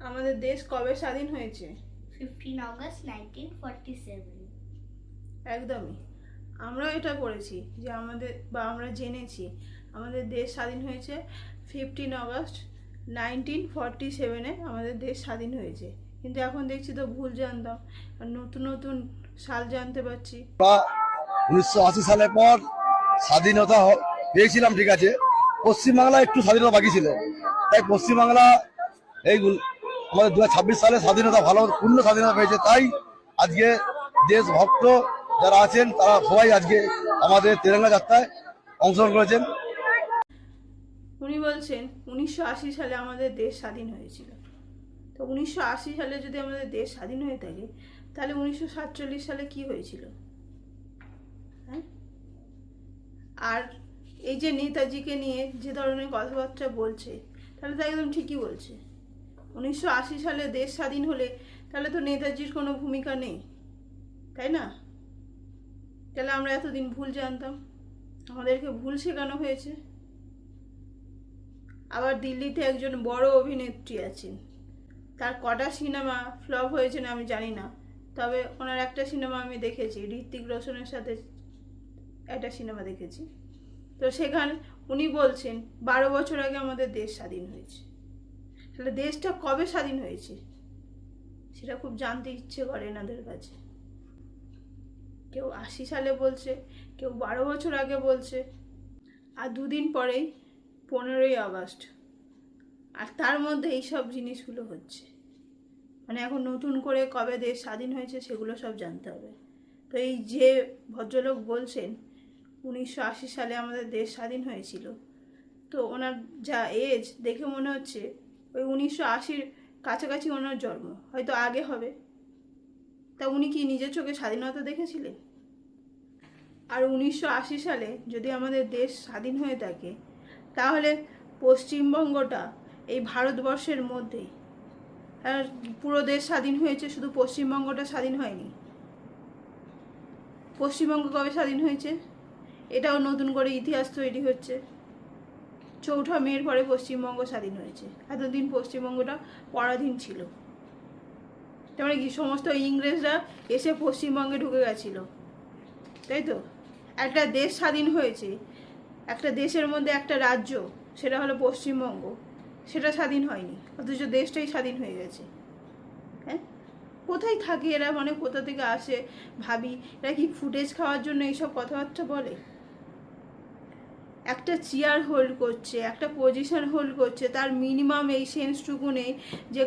আমাদের দেশ কবে স্বাধীন হয়েছে? 15 August 1947। একদমই। আমরাও এটা পড়েছি যে আমরা জেনেছি আমাদের দেশ স্বাধীন হয়েছে 15 আগস্ট 1947-এ আমাদের দেশ স্বাধীন হয়েছে। কিন্তু এখন দেখছি তো ভুল জানতাম, আর নতুন নতুন সাল জানতে পারছি। 1980 সালের পর স্বাধীনতা পেয়েছিলাম, ঠিক আছে। পশ্চিমবাংলা একটু স্বাধীনতা বাকি ছিল, তাই পশ্চিমবাংলা এই আমাদের 2026 সালে স্বাধীনতা ভালো পূর্ণ স্বাধীনতা পেয়েছে। তাই আজকে দেশভক্ত যারা আছেন তারা সবাই আজকে আমাদের তেরঙ্গা যাত্রায় অংশগ্রহণ করেছেন। উনি বলছেন 1980 সালে আমাদের দেশ স্বাধীন হয়েছিল। তো 1980 সালে যদি আমাদের দেশ স্বাধীন হয়ে থাকে, তাহলে 1947 সালে কি হয়েছিল? হ্যাঁ, আর এই যে নেতাজিকে নিয়ে যে ধরনের কথাবার্তা বলছে, তাহলে তো একদম ঠিকই বলছে। 1980 সালে দেশ স্বাধীন হলে তাহলে তো নেতাজির কোনো ভূমিকা নেই, তাই না? তাহলে আমরা এতদিন ভুল জানতাম, আমাদেরকে ভুল শেখানো হয়েছে। আবার দিল্লিতে একজন বড় অভিনেত্রী আছেন, তার কটা সিনেমা ফ্লপ হয়েছে না আমি জানি না, তবে ওনার একটা সিনেমা আমি দেখেছি, ঋত্বিক রোশনের সাথে একটা সিনেমা দেখেছি। তো সেখানে উনি বলছেন 12 বছর আগে আমাদের দেশ স্বাধীন হয়েছে। তাহলে দেশটা কবে স্বাধীন হয়েছে সেটা খুব জানতে ইচ্ছে করে এনাদের কাছে। কেউ 80 সালে বলছে, কেউ 12 বছর আগে বলছে, আর দুদিন পরেই 15ই আগস্ট, আর তার মধ্যে এইসব জিনিসগুলো হচ্ছে। মানে এখন নতুন করে কবে দেশ স্বাধীন হয়েছে সেগুলো সব জানতে হবে। তো এই যে ভদ্রলোক বলছেন 1980 সালে আমাদের দেশ স্বাধীন হয়েছিল, তো ওনার যা এজ দেখে মনে হচ্ছে ওই 1980-র কাছাকাছি ওনার জন্ম, হয়তো আগে হবে। তা উনি কি নিজের চোখে স্বাধীনতা দেখেছিলেন? আর 1980 সালে যদি আমাদের দেশ স্বাধীন হয়ে থাকে, তাহলে পশ্চিমবঙ্গটা এই ভারতবর্ষের মধ্যেই, আর পুরো দেশ স্বাধীন হয়েছে, শুধু পশ্চিমবঙ্গটা স্বাধীন হয়নি। পশ্চিমবঙ্গ কবে স্বাধীন হয়েছে এটাও নতুন করে ইতিহাস তৈরি হচ্ছে। 4 মের পরে পশ্চিমবঙ্গ স্বাধীন হয়েছে। এতদিন পশ্চিমবঙ্গটা পরাধীন ছিল, তার মানে কি সমস্ত ইংরেজরা এসে পশ্চিমবঙ্গে ঢুকে গেছিল, তাই তো? একটা দেশ স্বাধীন হয়েছে, একটা দেশের মধ্যে একটা রাজ্য, সেটা হলো পশ্চিমবঙ্গ, সেটা স্বাধীন হয়নি, অথচ দেশটাই স্বাধীন হয়ে গেছে। হ্যাঁ, কোথায় থাকে এরা? মানে কোথা থেকে আসে ভাবি, এরা কি ফুটেজ খাওয়ার জন্য এইসব কথাবার্তা বলে? একটা চেয়ার হোল্ড করছে, একটা পজিশন হোল্ড করছে, তার মিনিমাম এই সেন্সটুকু নেই যে